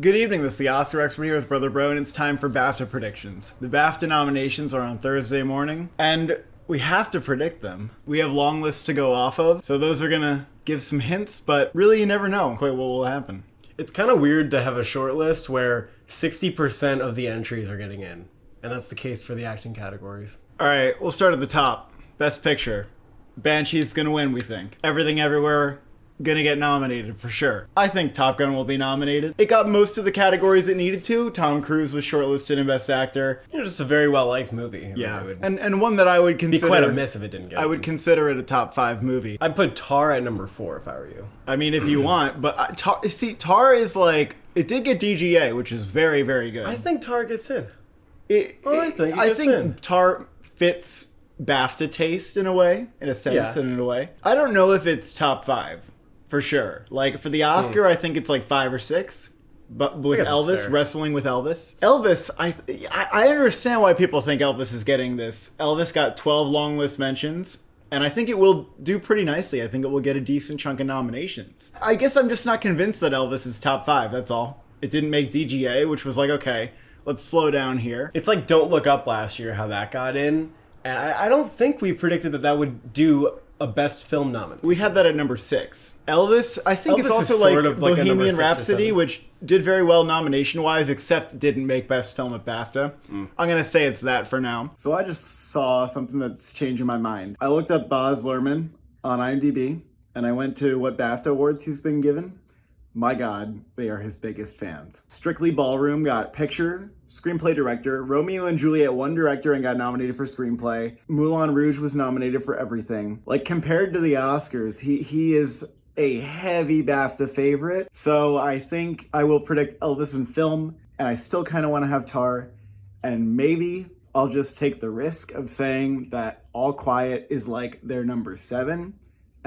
Good evening, this is the Oscar expert here with Brother Bro, and it's time for BAFTA predictions. The BAFTA nominations are on Thursday morning, and we have to predict them. We have long lists to go off of, so those are gonna give some hints, but really you never know quite what will happen. It's kind of weird to have a short list where 60% of the entries are getting in, and that's the case for the acting categories. Alright, we'll start at the top. Best Picture. Banshee's gonna win, we think. Everything Everywhere gonna get nominated for sure. I think Top Gun will be nominated. It got most of the categories it needed to. Tom Cruise was shortlisted in Best Actor. Just a very well-liked movie. Yeah, It would and one that I would be consider... quite a miss if it didn't get I would consider it a top 5 movie. I'd put Tar at number 4 if I were you. I mean, if you want, but Tar is like... It did get DGA, which is very, very good. I think Tar gets in. I think Tar fits BAFTA taste in a way, in a sense, and in a way. I don't know if it's top 5. For sure. Like, for the Oscar, I think it's like 5 or 6. But with Elvis, Wrestling with Elvis. Elvis, I understand why people think Elvis is getting this. Elvis got 12 long list mentions, and I think it will do pretty nicely. I think it will get a decent chunk of nominations. I guess I'm just not convinced that Elvis is top 5, that's all. It didn't make DGA, which was like, okay, let's slow down here. It's like Don't Look Up last year, how that got in. And I don't think we predicted that would do a Best Film nomination. We had that at number 6. Elvis, I think Elvis it's also is like sort of like Bohemian Rhapsody, which did very well nomination-wise, except didn't make Best Film at BAFTA. I'm going to say it's that for now. So I just saw something that's changing my mind. I looked up Baz Luhrmann on IMDb, and I went to what BAFTA awards he's been given. My God, they are his biggest fans. Strictly Ballroom got Picture, Screenplay Director. Romeo and Juliet won Director and got nominated for Screenplay. Moulin Rouge was nominated for everything. Like, compared to the Oscars, he is a heavy BAFTA favorite. So I think I will predict Elvis in film, and I still kind of want to have Tar. And maybe I'll just take the risk of saying that All Quiet is like their number 7.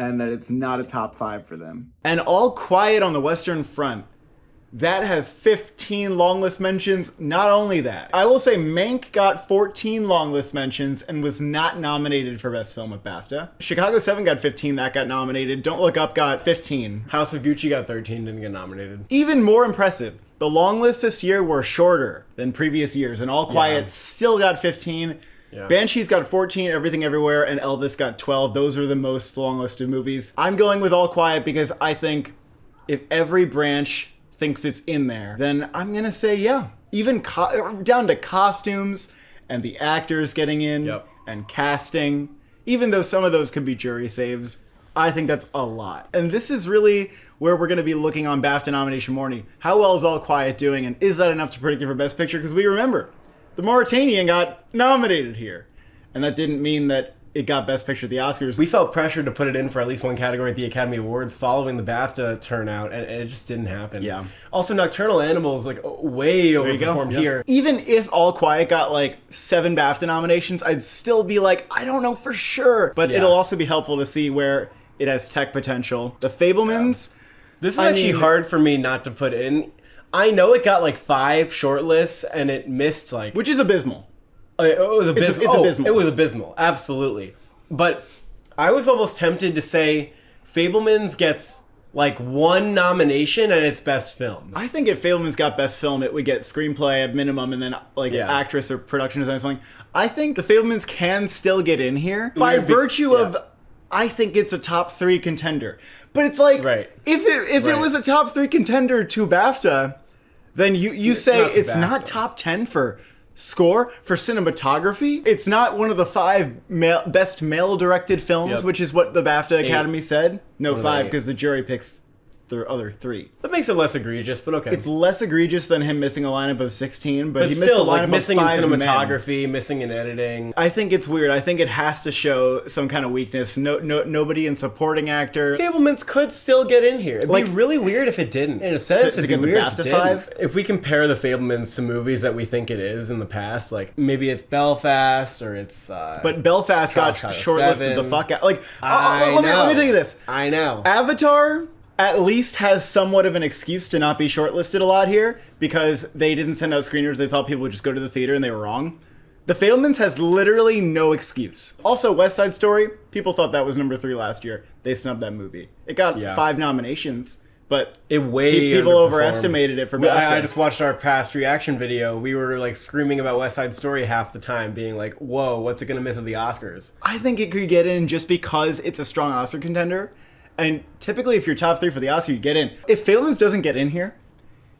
And that it's not a top 5 for them. And All Quiet on the Western Front, that has 15 long list mentions. Not only that, I will say Mank got 14 long list mentions and was not nominated for Best Film at BAFTA. Chicago 7 got 15, that got nominated. Don't Look Up got 15. House of Gucci got 13, didn't get nominated. Even more impressive, the long lists this year were shorter than previous years, and All Quiet still got 15. Yeah. Banshee's got 14, Everything Everywhere, and Elvis got 12. Those are the most long-listed movies. I'm going with All Quiet because I think if every branch thinks it's in there, then I'm going to say yeah. Even down to costumes and the actors getting in and casting. Even though some of those could be jury saves, I think that's a lot. And this is really where we're going to be looking on BAFTA nomination morning. How well is All Quiet doing, and is that enough to predict it for Best Picture? Because we remember, The Mauritanian got nominated here. And that didn't mean that it got Best Picture at the Oscars. We felt pressured to put it in for at least one category at the Academy Awards following the BAFTA turnout, and it just didn't happen. Yeah. Also, Nocturnal Animals, like, way overperformed here. Even if All Quiet got, like, 7 BAFTA nominations, I'd still be like, I don't know for sure. But it'll also be helpful to see where it has tech potential. The Fabelmans. Yeah. This is actually hard for me not to put in. I know it got like 5 shortlists and it missed like... Which is abysmal. It was abysmal. It's abysmal. It was abysmal. Absolutely. But I was almost tempted to say Fabelmans gets like 1 nomination and it's Best Films. I think if Fabelmans got Best Film, it would get Screenplay at minimum and then like Actress or Production Design or something. I think the Fabelmans can still get in here by virtue of... I think it's a top 3 contender. But it's like, if it was a top 3 contender to BAFTA, then you say it's not top 10 for score, for cinematography. It's not one of the 5 best male-directed films, which is what the BAFTA Academy said. No, 5, because the jury picks the other 3. That makes it less egregious, but okay. It's less egregious than him missing a lineup of 16, but he missed still, a lineup like, missing of in 5 cinematography, men. missing in editing. I think it's weird. I think it has to show some kind of weakness. Nobody in supporting actor. Fabelmans could still get in here. It'd be really weird if it didn't. In a sense, to get the BAFTA 5. If we compare the Fabelmans to movies that we think it is in the past, like maybe it's Belfast or it's. But Belfast got shortlisted the fuck out. Like, let me tell you this. I know. Avatar at least has somewhat of an excuse to not be shortlisted a lot here because they didn't send out screeners. They thought people would just go to the theater and they were wrong. The Fabelmans has literally no excuse. Also, West Side Story, people thought that was number 3 last year. They snubbed that movie. It got 5 nominations, but It way people underperformed. overestimated it for BAFTA. I just watched our past reaction video. We were like screaming about West Side Story half the time, being like, "Whoa, what's it gonna miss at the Oscars?" I think it could get in just because it's a strong Oscar contender. And typically, if you're top 3 for the Oscar, you get in. If Fabelmans doesn't get in here,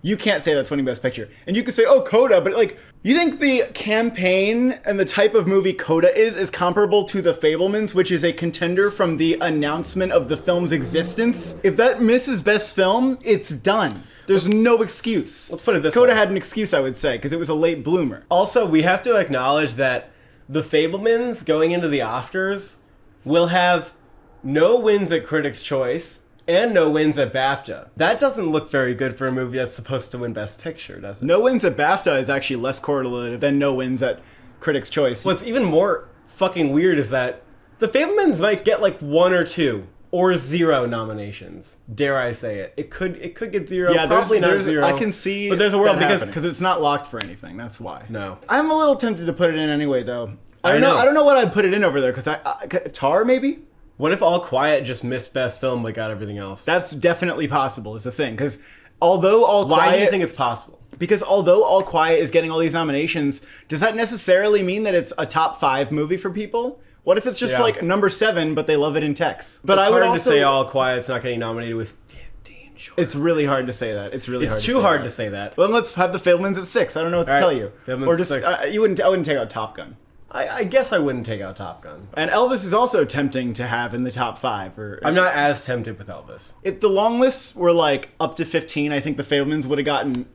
you can't say that's winning Best Picture. And you could say, oh, Coda, but like, you think the campaign and the type of movie Coda is comparable to The Fabelmans, which is a contender from the announcement of the film's existence? If that misses Best Film, it's done. There's no excuse. Let's put it this Coda way. had an excuse, I would say, because it was a late bloomer. Also, we have to acknowledge that The Fabelmans going into the Oscars will have no wins at Critics' Choice and no wins at BAFTA. That doesn't look very good for a movie that's supposed to win Best Picture, does it? No wins at BAFTA is actually less correlative than no wins at Critics' Choice. What's even more fucking weird is that The Fabelmans might get like 1 or 2 or 0 nominations. Dare I say it? It could get 0. Yeah, probably not 0. I can see, but there's a world because it's not locked for anything. That's why. No. I'm a little tempted to put it in anyway, though. I know. I don't know what I'd put it in over there because Tar maybe. What if All Quiet just missed Best Film but got everything else? That's definitely possible. Is the thing because although All Quiet, Why do you think it's possible? Because although All Quiet is getting all these nominations, does that necessarily mean that it's a top 5 movie for people? What if it's just like number 7, but they love it in text? But It's I would hard also to say All Quiet's not getting nominated with 15 shorts. It's really hard to say that. It's really It's hard too to say hard that. to say that. Well, then let's have the Fabelmans at 6. I don't know what to All right. tell you. Fabelmans Or at just 6. I wouldn't take out Top Gun. I guess I wouldn't take out Top Gun. And Elvis is also tempting to have in the top 5. I'm not as tempted with Elvis. If the long lists were like up to 15, I think the Fabelmans would have gotten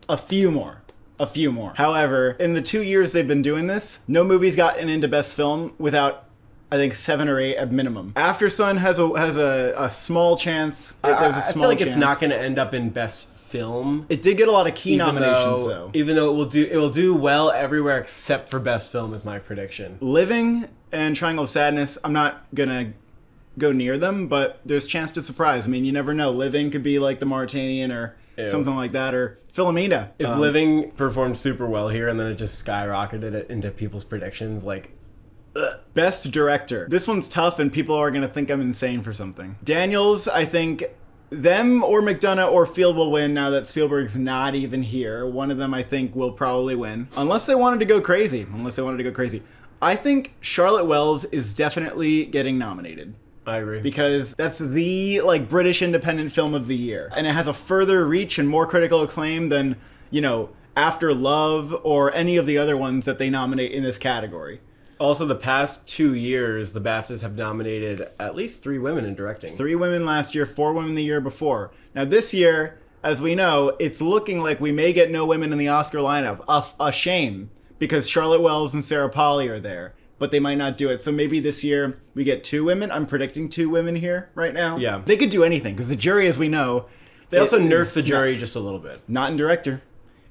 a few more. However, in the 2 years they've been doing this, no movie's gotten into Best Film without, I think, 7 or 8 at minimum. After Sun has a small chance. There's a small I feel like chance. it's not going to end up in Best Film. It did get a lot of key nominations, though. Even though it will do well everywhere except for Best Film is my prediction. Living and Triangle of Sadness, I'm not gonna go near them, but there's chance to surprise. I mean, you never know. Living could be like the Mauritanian or something like that, or Philomena. If Living performed super well here and then it just skyrocketed it into people's predictions, like... Best Director. This one's tough and people are gonna think I'm insane for something. Daniels, I think... them or McDonough or Field will win now that Spielberg's not even here. One of them, I think, will probably win. Unless they wanted to go crazy. I think Charlotte Wells is definitely getting nominated. I agree. Because that's the, like, British independent film of the year. And it has a further reach and more critical acclaim than, you know, After Love or any of the other ones that they nominate in this category. Also, the past 2 years, the BAFTAs have nominated at least 3 women in directing. 3 women last year, 4 women the year before. Now this year, as we know, it's looking like we may get no women in the Oscar lineup. A shame, because Charlotte Wells and Sarah Polley are there. But they might not do it. So maybe this year we get 2 women. I'm predicting 2 women here right now. Yeah. They could do anything, because the jury, as we know... They also nerfed is the jury nuts. just a little bit. Not in director.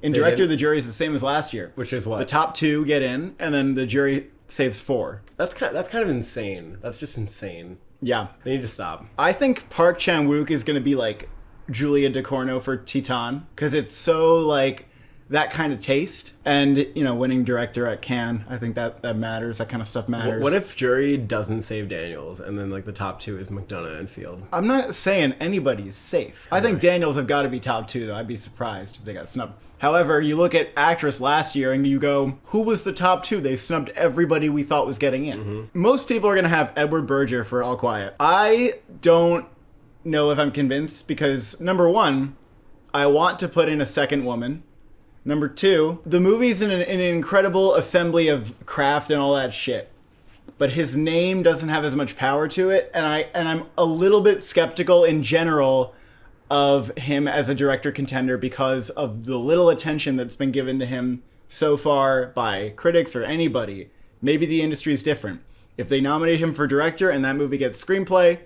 In They director, didn't? the jury is the same as last year. Which is what? The top 2 get in, and then the jury saves 4. That's kind of insane. That's just insane. Yeah. They need to stop. I think Park Chan-wook is going to be like Julia Ducournau for Titan, because it's so like that kind of taste. And, you know, winning director at Cannes, I think that matters. That kind of stuff matters. What if jury doesn't save Daniels and then like the top 2 is McDonough and Field? I'm not saying anybody's safe. I think Daniels have got to be top 2, though. I'd be surprised if they got snubbed. However, you look at actress last year and you go, who was the top 2? They snubbed everybody we thought was getting in. Mm-hmm. Most people are going to have Edward Berger for All Quiet. I don't know if I'm convinced because, number 1, I want to put in a second woman. Number 2, the movie's in an incredible assembly of craft and all that shit. But his name doesn't have as much power to it, and I'm a little bit skeptical in general of him as a director contender because of the little attention that's been given to him so far by critics or anybody. Maybe the industry is different. If they nominate him for director and that movie gets screenplay,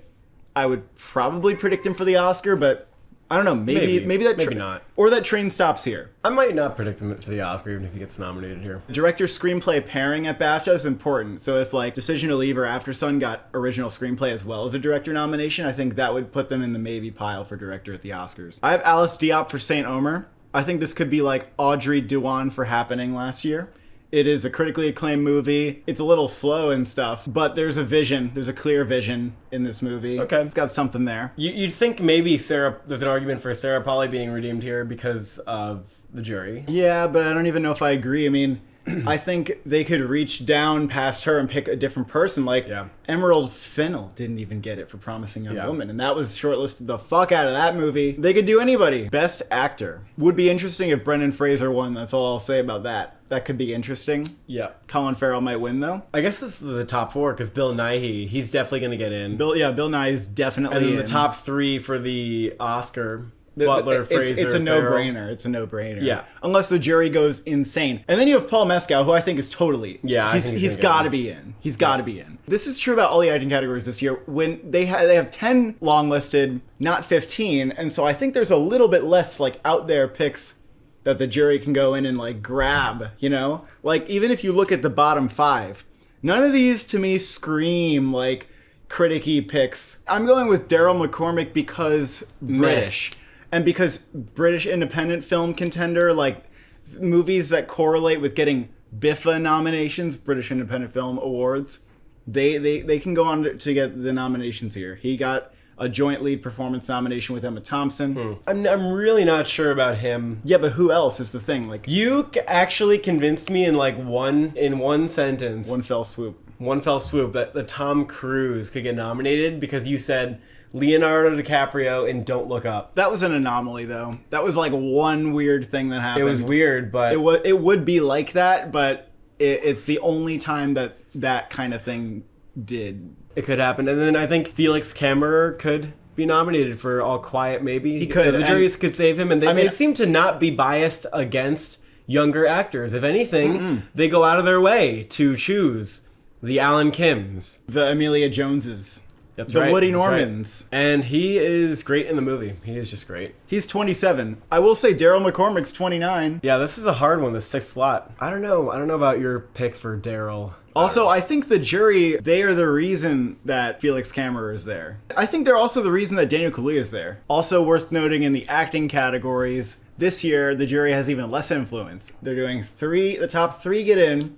I would probably predict him for the Oscar, but I don't know. Maybe not. Or that train stops here. I might not predict him for the Oscar even if he gets nominated here. Director screenplay pairing at BAFTA is important. So if like Decision to Leave or After Sun got original screenplay as well as a director nomination, I think that would put them in the maybe pile for director at the Oscars. I have Alice Diop for Saint Omer. I think this could be like Audrey Diwan for Happening last year. It is a critically acclaimed movie. It's a little slow and stuff, but there's a vision. There's a clear vision in this movie. Okay. It's got something there. You'd think maybe there's an argument for Sarah Polley being redeemed here because of the jury. Yeah, but I don't even know if I agree. I mean, I think they could reach down past her and pick a different person. Like, Emerald Fennell didn't even get it for Promising Young Woman, and that was shortlisted the fuck out of that movie. They could do anybody. Best Actor. Would be interesting if Brendan Fraser won. That's all I'll say about that. That could be interesting. Yeah. Colin Farrell might win, though. I guess this is the top 4, because Bill Nighy, he's definitely going to get in. Bill Nighy's definitely in. And then the top 3 for the Oscar... Butler, Fraser, it's a no-brainer. Farrell. It's a no-brainer. Yeah. Unless the jury goes insane. And then you have Paul Mescal, who I think is totally... Yeah, he's got to be in. He's got to be in. This is true about all the acting categories this year. When they have 10 long-listed, not 15, and so I think there's a little bit less, like, out there picks that the jury can go in and, like, grab, you know? Like, even if you look at the bottom 5, none of these, to me, scream, like, critic-y picks. I'm going with Daryl McCormack because British. And because British independent film contender, like movies that correlate with getting BIFA nominations, British Independent Film Awards, they can go on to get the nominations here. He got a joint lead performance nomination with Emma Thompson. I'm really not sure about him. Yeah, but who else is the thing? Like, you actually convinced me in like one sentence, one fell swoop, that Tom Cruise could get nominated because you said Leonardo DiCaprio in Don't Look Up. That was an anomaly, though. That was like one weird thing that happened. It was weird, but it would be like that, but it's the only time that kind of thing did. It could happen. And then I think Felix Kammerer could be nominated for All Quiet, maybe. He could. The juries could save him, and they seem to not be biased against younger actors. If anything, they go out of their way to choose the Alan Kims, the Amelia Joneses. That's the right. Woody Normans. Right. And he is great in the movie. He is just great. He's 27. I will say Daryl McCormack's 29. Yeah, this is a hard one, the 6th slot. I don't know about your pick for Daryl. Also, I think the jury, they are the reason that Felix Kammerer is there. I think they're also the reason that Daniel Kaluuya is there. Also worth noting in the acting categories, this year the jury has even less influence. They're doing the top 3 get in,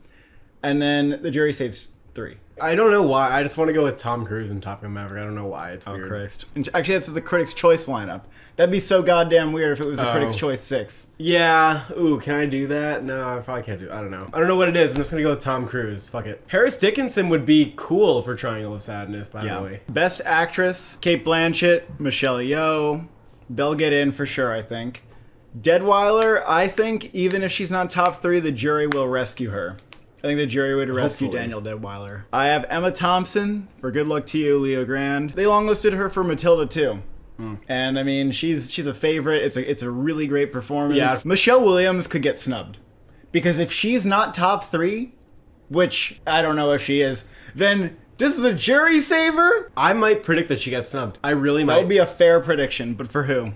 and then the jury saves 3. I don't know why. I just want to go with Tom Cruise and Top Gun Maverick. I don't know why. It's weird. Oh, Christ. And actually, that's the Critics' Choice lineup. That'd be so goddamn weird if it was the Critics' Choice 6. Yeah. Ooh, can I do that? No, I probably can't do it. I don't know. I don't know what it is. I'm just going to go with Tom Cruise. Fuck it. Harris Dickinson would be cool for Triangle of Sadness, by the way. Best Actress, Cate Blanchett, Michelle Yeoh. They'll get in for sure, I think. Deadweiler, I think even if she's not top 3, the jury will rescue her. I think the jury would rescue Daniel Deadweiler. I have Emma Thompson for Good Luck to You, Leo Grand. They longlisted her for Matilda too. And I mean, she's a favorite. It's a really great performance. Yeah. Michelle Williams could get snubbed. Because if she's not top 3, which I don't know if she is, then does the jury save her? I might predict that she gets snubbed. I really might. That would be a fair prediction, but for who?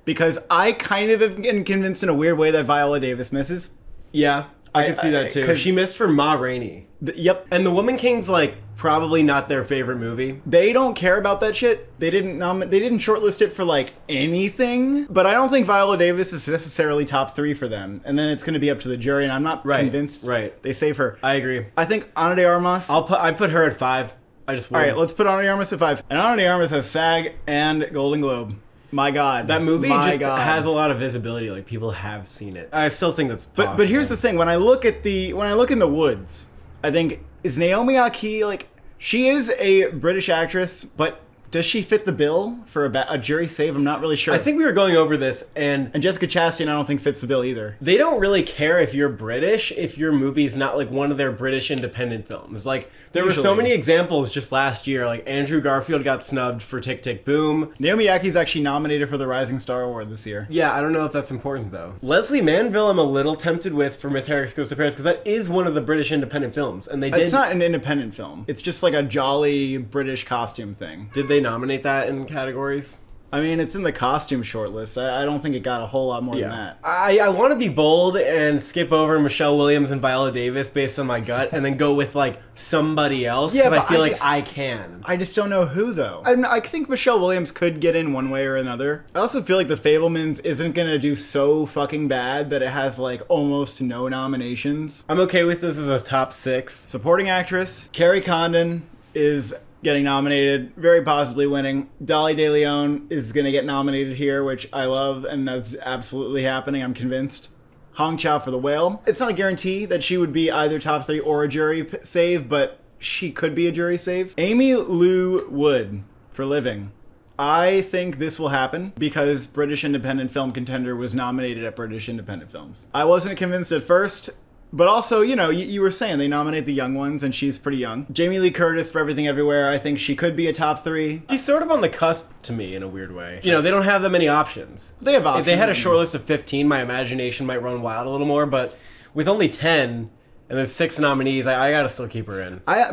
Because I kind of am getting convinced in a weird way that Viola Davis misses. Yeah. I could see that too. Because she missed for Ma Rainey. Yep. And The Woman King's like probably not their favorite movie. They don't care about that shit. They didn't shortlist it for like anything. But I don't think Viola Davis is necessarily top 3 for them. And then it's going to be up to the jury. And I'm not convinced they save her. I agree. I think Ana de Armas. I'd put her at 5. I just would. All right, let's put Ana de Armas at 5. And Ana de Armas has SAG and Golden Globe. My God, that movie has a lot of visibility. Like people have seen it. I still think that's possible. But here's the thing: when I look in the woods, I think is Naomi Aki like she is a British actress, but does she fit the bill for a jury save? I'm not really sure. I think we were going over this, and Jessica Chastain I don't think fits the bill either. They don't really care if you're British if your movie's not like one of their British independent films. Like there were so many examples just last year. Like Andrew Garfield got snubbed for Tick Tick Boom. Naomi Aki's actually nominated for the Rising Star Award this year. Yeah, I don't know if that's important though. Leslie Manville, I'm a little tempted with for Miss Harris Goes to Paris because that is one of the British independent films, and It's not an independent film. It's just like a jolly British costume thing. Did they nominate that in categories? I mean, it's in the costume shortlist. I don't think it got a whole lot more than that. I want to be bold and skip over Michelle Williams and Viola Davis based on my gut, and then go with like somebody else because I feel like I can. I just don't know who though. I think Michelle Williams could get in one way or another. I also feel like The Fabelmans isn't gonna do so fucking bad that it has like almost no nominations. I'm okay with this as a top 6. Supporting actress, Carrie Condon is getting nominated, very possibly winning. Dolly De Leon is going to get nominated here, which I love, and that's absolutely happening, I'm convinced. Hong Chow for The Whale. It's not a guarantee that she would be either top 3 or a jury save, but she could be a jury save. Amy Lou Wood for Living. I think this will happen because British Independent Film Contender was nominated at British Independent Films. I wasn't convinced at first, but also, you know, you were saying they nominate the young ones, and she's pretty young. Jamie Lee Curtis for Everything Everywhere. I think she could be a top 3. She's sort of on the cusp to me in a weird way. You know, they don't have that many options. They have options. If they had a short list of 15, my imagination might run wild a little more, but with only 10 and there's 6 nominees, I gotta still keep her in. I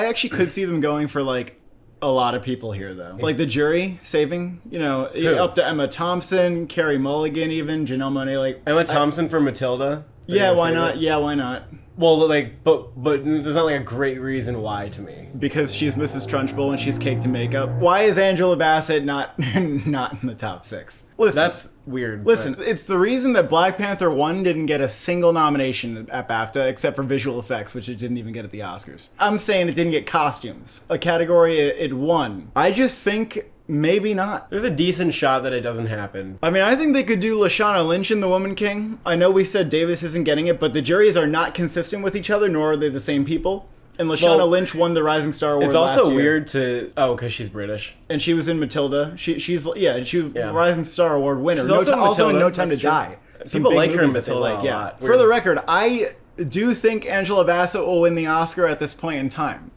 actually could see them going for like a lot of people here though. Like the jury saving, you know, up to Emma Thompson, Carey Mulligan even, Janelle Monáe, like Emma Thompson for Matilda. Yeah, why not? Yeah, why not? Well, like, but there's not like a great reason why to me. Because she's Mrs. Trunchbull and she's caked in makeup. Why is Angela Bassett not in the top 6? Listen, that's weird. Listen, it's the reason that Black Panther 1 didn't get a single nomination at BAFTA except for visual effects, which it didn't even get at the Oscars. I'm saying it didn't get costumes, a category it won. I just think maybe not. There's a decent shot that it doesn't happen. I mean, I think they could do Lashana Lynch in The Woman King. I know we said Davis isn't getting it, but the juries are not consistent with each other, nor are they the same people. And Lashana Lynch won the Rising Star Award. It's also last year. weird to because she's British, and she was in Matilda. She's Rising Star Award winner. She's also in No Time to Die. People like her in Matilda a lot. For the record, I do think Angela Bassett will win the Oscar at this point in time.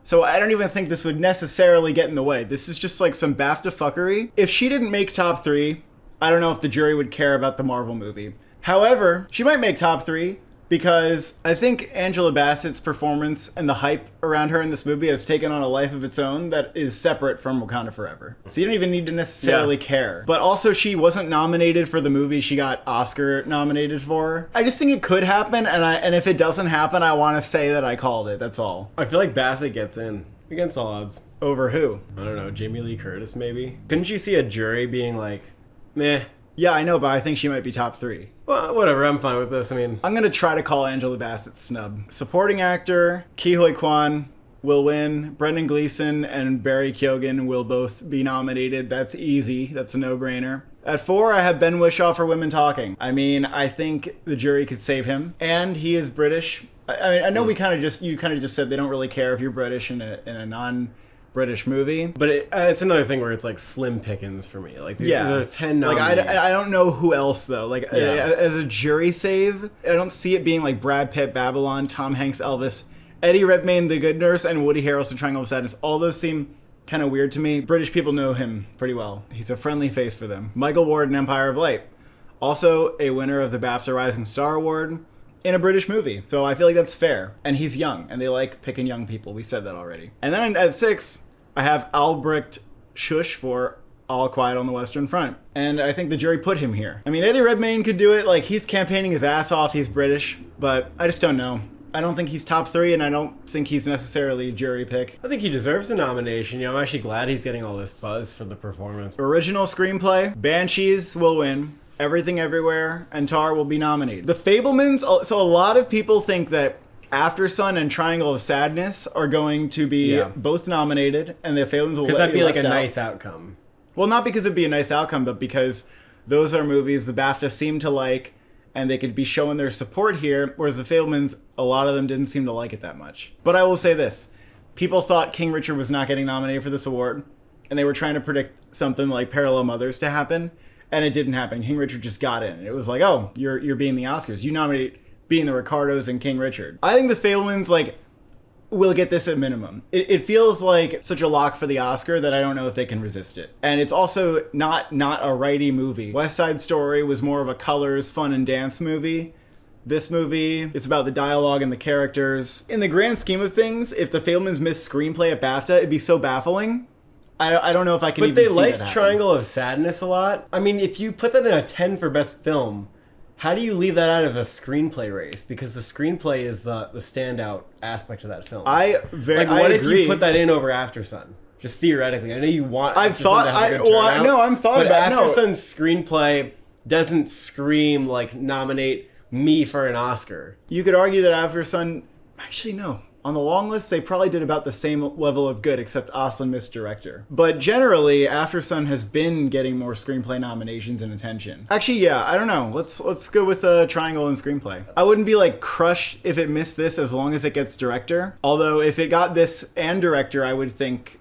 So I don't even think this would necessarily get in the way. This is just like some BAFTA fuckery. If she didn't make top 3, I don't know if the jury would care about the Marvel movie. However, she might make top 3 because I think Angela Bassett's performance and the hype around her in this movie has taken on a life of its own that is separate from Wakanda Forever. So you don't even need to necessarily care. But also she wasn't nominated for the movie she got Oscar nominated for. I just think it could happen, and if it doesn't happen, I want to say that I called it. That's all. I feel like Bassett gets in against all odds. Over who? I don't know, Jamie Lee Curtis maybe? Couldn't you see a jury being like, meh? Yeah, I know, but I think she might be top 3. Well, whatever, I'm fine with this. I mean, I'm going to try to call Angela Bassett snub. Supporting actor, Ke Huy Quan will win. Brendan Gleeson and Barry Keoghan will both be nominated. That's easy. That's a no-brainer. At 4, I have Ben Whishaw for Women Talking. I mean, I think the jury could save him. And he is British. I mean, I know you kind of just said they don't really care if you're British in a non-British movie, but it's another thing where it's like slim pickings for me. Like these are 10 nominees. Like I don't know who else though. Like as a jury save, I don't see it being like Brad Pitt, Babylon, Tom Hanks, Elvis, Eddie Redmayne, The Good Nurse, and Woody Harrelson, Triangle of Sadness. All those seem kind of weird to me. British people know him pretty well. He's a friendly face for them. Michael Ward in Empire of Light, also a winner of the BAFTA Rising Star Award in a British movie. So I feel like that's fair. And he's young, and they like picking young people. We said that already. And then at 6, I have Albrecht Schusch for All Quiet on the Western Front. And I think the jury put him here. I mean, Eddie Redmayne could do it. Like, he's campaigning his ass off. He's British. But I just don't know. I don't think he's top 3, and I don't think he's necessarily a jury pick. I think he deserves a nomination. You know, I'm actually glad he's getting all this buzz for the performance. Original screenplay, Banshees will win. Everything Everywhere and Tar will be nominated. The Fabelmans, so a lot of people think that After Sun and Triangle of Sadness are going to be both nominated, and the Fabelmans will because that'd be like a out. nice outcome. Well, not because it'd be a nice outcome, but because those are movies the BAFTA seem to like, and they could be showing their support here, whereas the Fabelmans, a lot of them didn't seem to like it that much. But I will say this. People thought King Richard was not getting nominated for this award, and they were trying to predict something like Parallel Mothers to happen, and it didn't happen. King Richard just got in. It was like, oh, you're being the Oscars. You nominate Being the Ricardos and King Richard. I think the Fabelmans, will get this at minimum. It feels like such a lock for the Oscar that I don't know if they can resist it. And it's also not a righty movie. West Side Story was more of a colors, fun, and dance movie. This movie is about the dialogue and the characters. In the grand scheme of things, if the Fabelmans missed screenplay at BAFTA, it'd be so baffling. I don't know if I can But even they see like that happen. Triangle of Sadness a lot. I mean, if you put that in a 10 for best film, how do you leave that out of a screenplay race? Because the screenplay is the standout aspect of that film. What I if agree. you put that in over After Sun? Just theoretically. I know you want I've After thought- Sun to have a good I- well, I- turnout, no, I'm thought but about- After no. Sun's screenplay doesn't scream like nominate me for an Oscar. You could argue that After Sun, actually no. On the long list, they probably did about the same level of good, except Aslan missed director. But generally, After Sun has been getting more screenplay nominations and attention. Actually, yeah, I don't know. Let's go with Triangle and screenplay. I wouldn't be like crushed if it missed this as long as it gets director. Although if it got this and director, I would think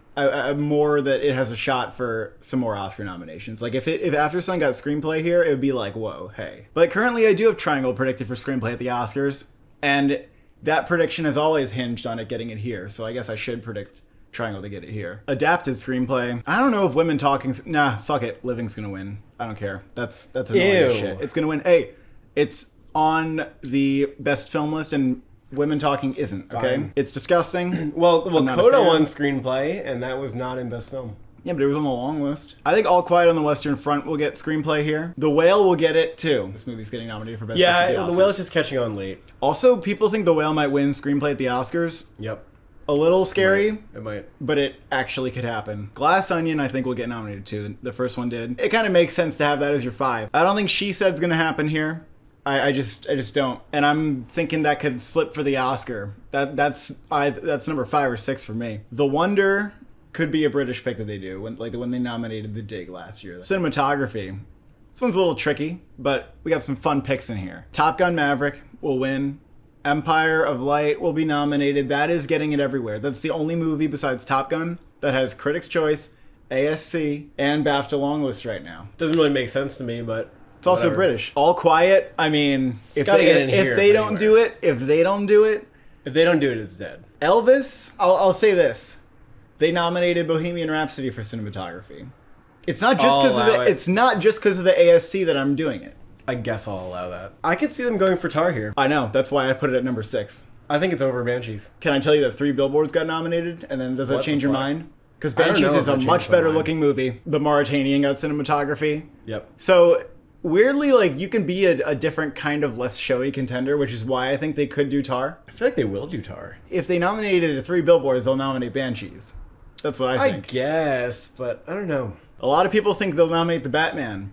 more that it has a shot for some more Oscar nominations. Like if After Sun got screenplay here, it would be like, whoa, hey. But currently, I do have Triangle predicted for screenplay at the Oscars, and that prediction has always hinged on it getting it here, so I guess I should predict Triangle to get it here. Adapted screenplay. I don't know if Women Talking... Nah, fuck it. Living's gonna win. I don't care. That's annoying as Ew. shit. It's gonna win. Hey, it's on the best film list, and Women Talking isn't, okay? Fine. It's disgusting. Well, not a Coda fan. won screenplay, and that was not in best film. Yeah, but it was on the long list. I think All Quiet on the Western Front will get screenplay here. The Whale will get it, too. This movie's getting nominated for Best Picture at Yeah, the The Oscars. Whale's just catching on late. Also, people think The Whale might win screenplay at the Oscars. Yep. A little scary. It might. But it actually could happen. Glass Onion, I think, will get nominated too. The first one did. It kind of makes sense to have that as your 5. I don't think She Said's gonna happen here. I just don't. And I'm thinking that could slip for the Oscar. That's number 5 or 6 for me. The Wonder could be a British pick that they do, when they nominated The Dig last year. Cinematography. This one's a little tricky, but we got some fun picks in here. Top Gun Maverick will win. Empire of Light will be nominated. That is getting it everywhere. That's the only movie besides Top Gun that has Critics' Choice, ASC, and BAFTA long list right now. Doesn't really make sense to me, but It's also whatever. British. All Quiet, I mean, if gotta they, get in if here they don't do anywhere. it, if they don't do it, If they don't do it, it's dead. Elvis, I'll say this. They nominated Bohemian Rhapsody for cinematography. It's not just I'll because of allow it. it's not just because of the ASC that I'm doing it. I guess I'll allow that. I could see them going for Tar here. I know, that's why I put it at number 6. I think it's over Banshees. Can I tell you that 3 Billboards got nominated? And then does that What change the your fuck? mind? Because I don't Banshees know is if a that much changes my better mind. looking movie. The Mauritanian got cinematography. Yep. So weirdly, like, you can be a different kind of less showy contender, which is why I think they could do Tar. I feel like they will do Tar. If they nominated 3 Billboards, they'll nominate Banshees. That's what I I think. guess, but I don't know. A lot of people think they'll nominate The Batman.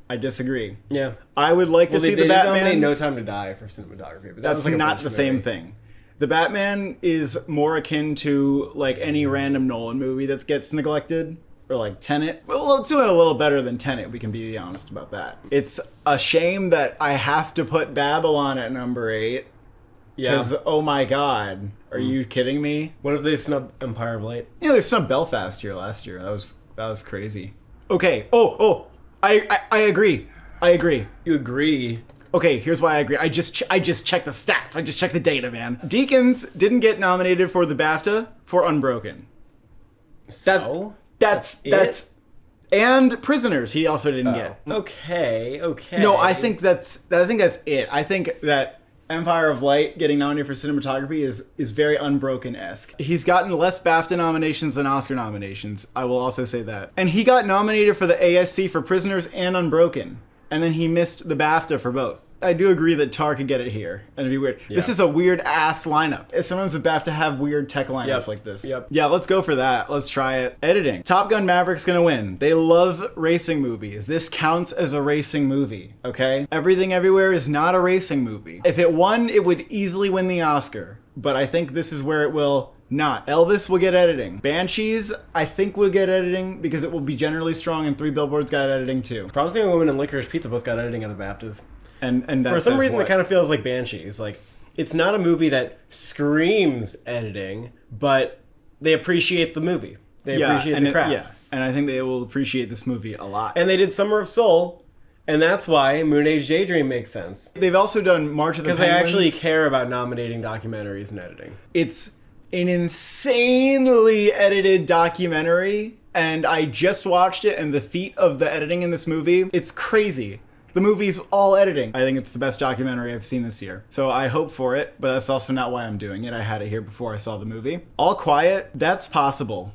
I disagree. Yeah. I would like to see they The did Batman. nominate No Time to Die for cinematography, but that That's was like a not British the same movie. thing. The Batman is more akin to like any random Nolan movie that gets neglected, or like Tenet. Well, it's doing a little better than Tenet. We can be honest about that. It's a shame that I have to put Babylon at number 8. Yeah. Because oh my god, are you kidding me? What if they snub Empire of Light? Yeah, there's some Belfast here last year. That was crazy. Okay. I agree. I agree. You agree? Okay, here's why I agree. I just checked the stats. I just checked the data, man. Deakins didn't get nominated for the BAFTA for Unbroken. So? That's and Prisoners he also didn't get. Okay. No, I think that's it. I think that Empire of Light getting nominated for cinematography is very Unbroken-esque. He's gotten less BAFTA nominations than Oscar nominations. I will also say that. And he got nominated for the ASC for Prisoners and Unbroken. And then he missed the BAFTA for both. I do agree that Tar could get it here, and it'd be weird. This is a weird ass lineup. Sometimes the BAFTA have weird tech lineups Yep. like this. Yep. Yeah, let's go for that. Let's try it. Editing. Top Gun Maverick's gonna win. They love racing movies. This counts as a racing movie, okay? Everything Everywhere is not a racing movie. If it won, it would easily win the Oscar. But I think this is where it will not. Elvis will get editing. Banshees, I think, will get editing because it will be generally strong, and 3 Billboards got editing too. Promising Woman and Licorice Pizza both got editing at the BAFTAs. And that For some says reason, what? it kind of feels like Banshees. Like, it's not a movie that screams editing, but they appreciate the movie. They appreciate the craft. And I think they will appreciate this movie a lot. And they did Summer of Soul, and that's why Moon Age Daydream makes sense. They've also done March of the Because they Penguins. actually care about nominating documentaries and editing. It's an insanely edited documentary, and I just watched it, and the feat of the editing in this movie, it's crazy. The movie's all editing. I think it's the best documentary I've seen this year. So I hope for it, but that's also not why I'm doing it. I had it here before I saw the movie. All Quiet, that's possible.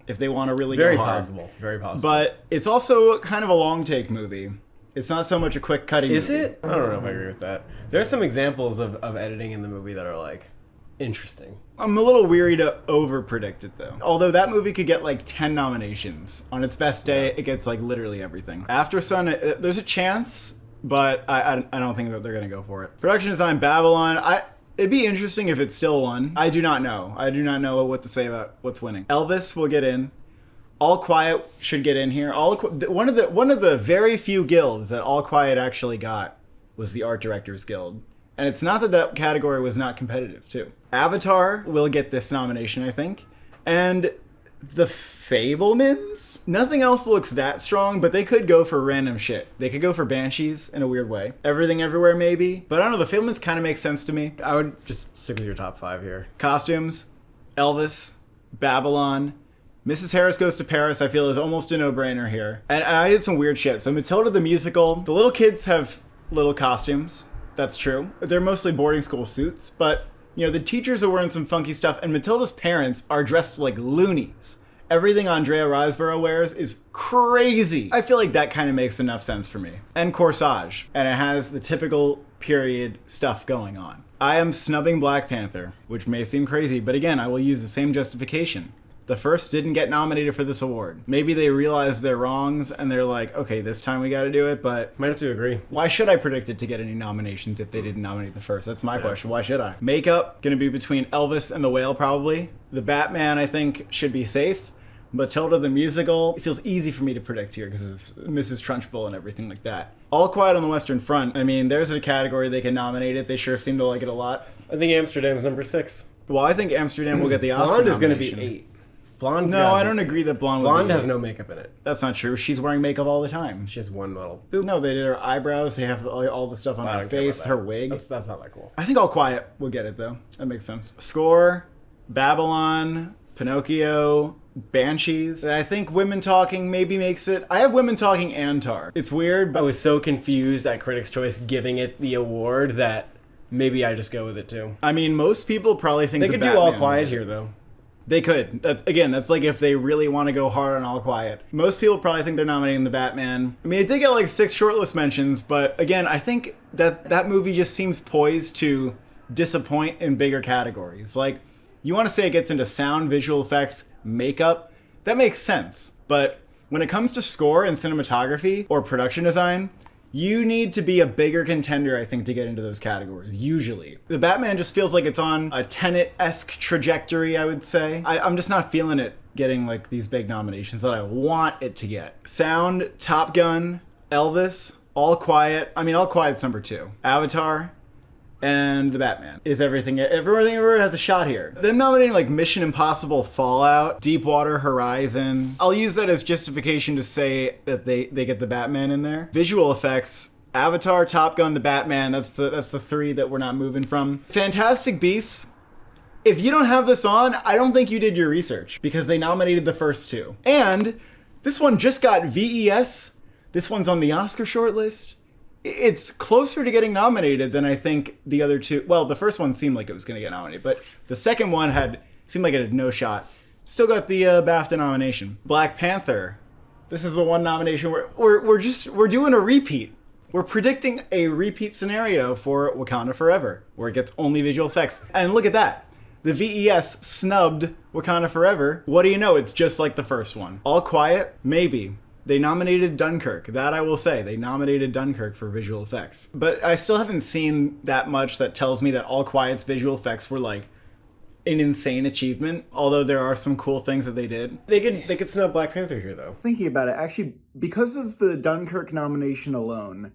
if they want to really Very go hard. possible. Very possible. But it's also kind of a long take movie. It's not so much a quick cutting Is movie. it? I don't know if I agree with that. There's some examples of editing in the movie that are like interesting. I'm a little weary to over-predict it, though. Although that movie could get like 10 nominations. On its best day, it gets like literally everything. After Sun, there's a chance, but I don't think that they're going to go for it. Production design, Babylon. It'd be interesting if it still won. I do not know. I do not know what to say about what's winning. Elvis will get in. All Quiet should get in here. One of the very few guilds that All Quiet actually got was the Art Directors Guild. And it's not that category was not competitive, too. Avatar will get this nomination, I think. And The Fabelmans? Nothing else looks that strong, but they could go for random shit. They could go for Banshees in a weird way. Everything Everywhere, maybe. But I don't know, The Fabelmans kind of makes sense to me. I would just stick with your top 5 here. Costumes, Elvis, Babylon, Mrs. Harris Goes to Paris, I feel, is almost a no-brainer here. And I did some weird shit. So Matilda the musical, the little kids have little costumes. That's true. They're mostly boarding school suits, but, you know, the teachers are wearing some funky stuff, and Matilda's parents are dressed like loonies. Everything Andrea Riseborough wears is crazy. I feel like that kind of makes enough sense for me. And Corsage. And it has the typical period stuff going on. I am snubbing Black Panther, which may seem crazy, but again, I will use the same justification. The first didn't get nominated for this award. Maybe they realized their wrongs and they're like, okay, this time we gotta do it, but Might have to agree. why should I predict it to get any nominations if they didn't nominate the first? That's my question. Why should I? Makeup, gonna be between Elvis and The Whale, probably. The Batman, I think, should be safe. Matilda the musical, it feels easy for me to predict here because of Mrs. Trunchbull and everything like that. All Quiet on the Western Front, I mean, there's a category they can nominate it. They sure seem to like it a lot. I think Amsterdam's number 6. Well, I think Amsterdam will get the Oscar Blonde is going to be nomination. 8. Blonde's No, I don't agree that Blonde would Blonde be has it. no makeup in it. That's not true. She's wearing makeup all the time. She has one little... No, they did her eyebrows. They have all the stuff on I her don't care about face, that. her wig. That's not that cool. I think All Quiet will get it, though. That makes sense. Score, Babylon, Pinocchio, Banshees. I think Women Talking maybe makes it. I have Women Talking and Tar. It's weird, I but was so confused at Critics' Choice giving it the award that maybe I just go with it too. I mean, most people probably think They the could do All Batman Quiet would. here though. They could. That's like if they really want to go hard on All Quiet. Most people probably think they're nominating the Batman. I mean, it did get like 6 shortlist mentions, but again, I think that movie just seems poised to disappoint in bigger categories. Like, you want to say it gets into sound, visual effects, makeup, that makes sense. But when it comes to score and cinematography or production design, you need to be a bigger contender, I think, to get into those categories, usually. The Batman just feels like it's on a Tenet-esque trajectory, I would say. I'm just not feeling it getting, like, these big nominations that I want it to get. Sound, Top Gun, Elvis, All Quiet. I mean, All Quiet's number 2. Avatar, and the Batman is everything. Everything ever has a shot here. Them nominating like Mission Impossible Fallout, Deepwater Horizon. I'll use that as justification to say that they get the Batman in there. Visual effects, Avatar, Top Gun, the Batman. That's the 3 that we're not moving from. Fantastic Beasts. If you don't have this on, I don't think you did your research because they nominated the first 2. And this one just got VES. This one's on the Oscar shortlist. It's closer to getting nominated than I think the other 2. Well, the first one seemed like it was going to get nominated, but the second one seemed like it had no shot. Still got the BAFTA nomination. Black Panther. This is the one nomination where we're doing a repeat. We're predicting a repeat scenario for Wakanda Forever, where it gets only visual effects. And look at that. The VES snubbed Wakanda Forever. What do you know? It's just like the first one. All Quiet? Maybe. They nominated Dunkirk. That I will say. They nominated Dunkirk for visual effects. But I still haven't seen that much that tells me that All Quiet's visual effects were like an insane achievement. Although there are some cool things that they did. They could snub Black Panther here though. Thinking about it, actually, because of the Dunkirk nomination alone,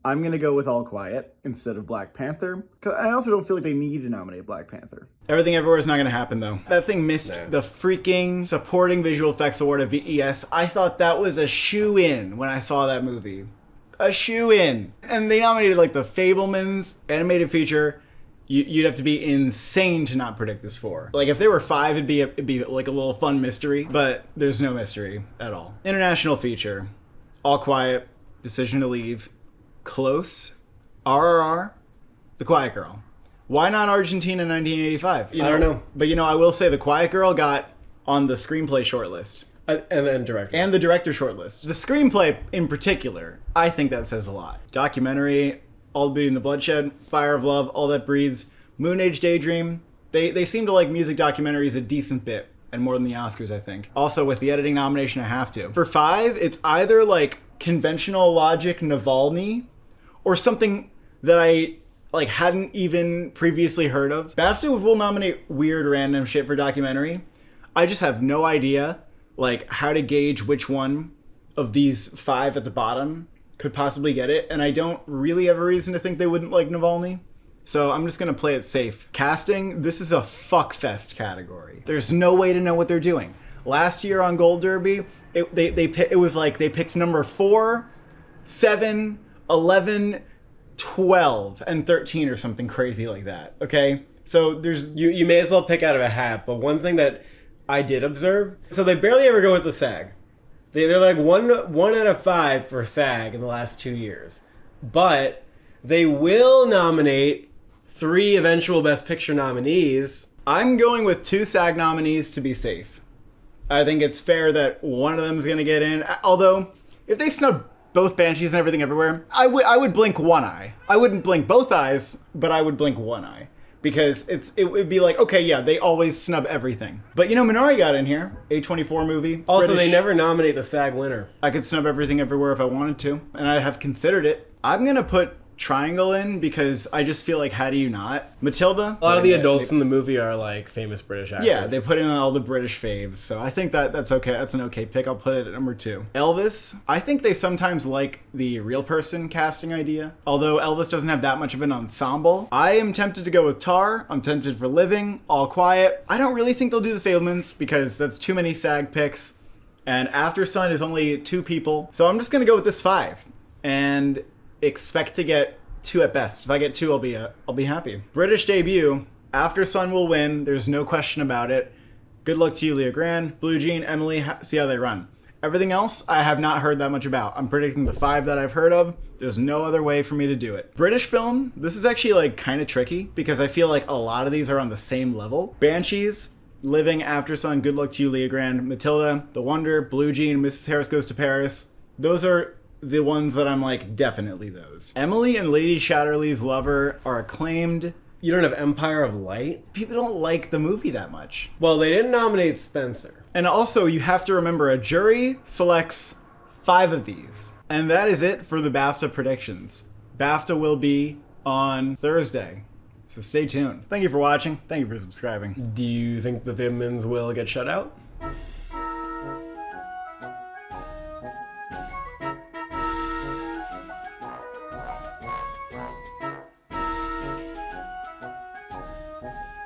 I'm going to go with All Quiet instead of Black Panther. 'Cause I also don't feel like they need to nominate Black Panther. Everything Everywhere is not going to happen, though. That thing missed the freaking supporting visual effects award at VES. I thought that was a shoo-in when I saw that movie. A shoo-in. And they nominated, like, The Fabelmans, animated feature. You'd have to be insane to not predict this for. Like, if there were 5, it'd be like a little fun mystery. But there's no mystery at all. International feature. All Quiet. Decision to Leave. Close, RRR, The Quiet Girl. Why not Argentina 1985? I don't know. But I will say The Quiet Girl got on the screenplay shortlist. And then director. And the director shortlist. The screenplay in particular, I think that says a lot. Documentary, All the Beauty and the Bloodshed, Fire of Love, All That Breathes, Moon Age Daydream. They seem to like music documentaries a decent bit, and more than the Oscars, I think. Also, with the editing nomination, I have to. For 5, it's either like conventional logic Navalny, or something that I like hadn't even previously heard of. BAFTA will nominate weird random shit for documentary. I just have no idea like how to gauge which one of these 5 at the bottom could possibly get it, and I don't really have a reason to think they wouldn't like Navalny. So I'm just gonna play it safe. Casting, this is a fuckfest category. There's no way to know what they're doing. Last year on Gold Derby, it was like they picked number 4, 7, 11, 12, and 13 or something crazy like that. Okay, so there's you may as well pick out of a hat. But one thing that I did observe, so they barely ever go with the SAG. They're like one out of 5 for SAG in the last 2 years, but they will nominate 3 eventual Best Picture nominees. I'm going with 2 SAG nominees to be safe. I think it's fair that one of them is going to get in. Although, if they snub both Banshees and Everything Everywhere, I would blink one eye. I wouldn't blink both eyes, but I would blink one eye. Because it would be like, okay, yeah, they always snub everything. But you know, Minari got in here. A24 movie. Also, British. they never nominate the SAG winner. I could snub Everything Everywhere if I wanted to. And I have considered it. I'm going to put Triangle in because I just feel like, how do you not? Matilda. A lot of the adults in the movie are like famous British actors. Yeah, they put in all the British faves, so I think that's okay. That's an okay pick. I'll put it at number 2. Elvis. I think they sometimes like the real person casting idea, although Elvis doesn't have that much of an ensemble. I am tempted to go with Tar. I'm tempted for Living, All Quiet. I don't really think they'll do The Fabelmans because that's too many SAG picks, and After Sun is only 2 people, so I'm just gonna go with this 5 and expect to get 2 at best. If I get 2, I'll be happy. British debut. After Sun will win. There's no question about it. Good luck to you, Leah Grand. Blue Jean, Emily. See how they run. Everything else, I have not heard that much about. I'm predicting the 5 that I've heard of. There's no other way for me to do it. British film. This is actually like kind of tricky because I feel like a lot of these are on the same level. Banshees, Living, After Sun, Good Luck to You, Leah Grand, Matilda, The Wonder, Blue Jean, Mrs. Harris Goes to Paris. Those are the ones that I'm like, definitely those. Emily and Lady Chatterley's Lover are acclaimed. You don't have Empire of Light? People don't like the movie that much. Well, they didn't nominate Spencer. And also, you have to remember, a jury selects 5 of these. And that is it for the BAFTA predictions. BAFTA will be on Thursday. So stay tuned. Thank you for watching. Thank you for subscribing. Do you think the Fabelmans will get shut out?